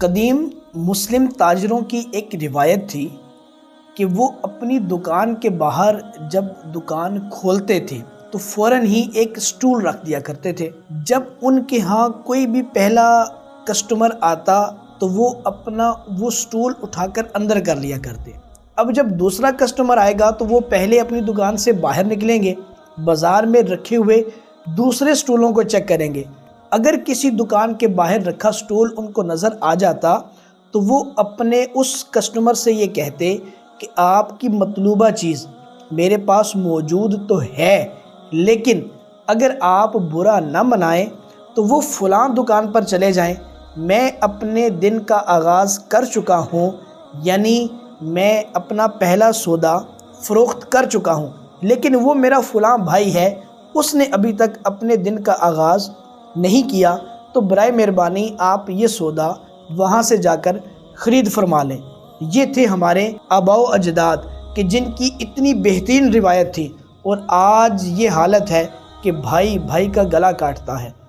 قدیم مسلم تاجروں کی ایک روایت تھی کہ وہ اپنی دکان کے باہر جب دکان کھولتے تھے تو فوراً ہی ایک سٹول رکھ دیا کرتے تھے۔ جب ان کے ہاں کوئی بھی پہلا کسٹمر آتا تو وہ اپنا وہ سٹول اٹھا کر اندر کر لیا کرتے۔ اب جب دوسرا کسٹمر آئے گا تو وہ پہلے اپنی دکان سے باہر نکلیں گے، بازار میں رکھے ہوئے دوسرے سٹولوں کو چیک کریں گے۔ اگر کسی دکان کے باہر رکھا سٹول ان کو نظر آ جاتا تو وہ اپنے اس کسٹمر سے یہ کہتے کہ آپ کی مطلوبہ چیز میرے پاس موجود تو ہے، لیکن اگر آپ برا نہ منائیں تو وہ فلاں دکان پر چلے جائیں، میں اپنے دن کا آغاز کر چکا ہوں، یعنی میں اپنا پہلا سودا فروخت کر چکا ہوں، لیکن وہ میرا فلاں بھائی ہے، اس نے ابھی تک اپنے دن کا آغاز نہیں کیا، تو برائے مہربانی آپ یہ سودا وہاں سے جا کر خرید فرما لیں۔ یہ تھے ہمارے آباء و اجداد کہ جن کی اتنی بہترین روایت تھی، اور آج یہ حالت ہے کہ بھائی بھائی کا گلا کاٹتا ہے۔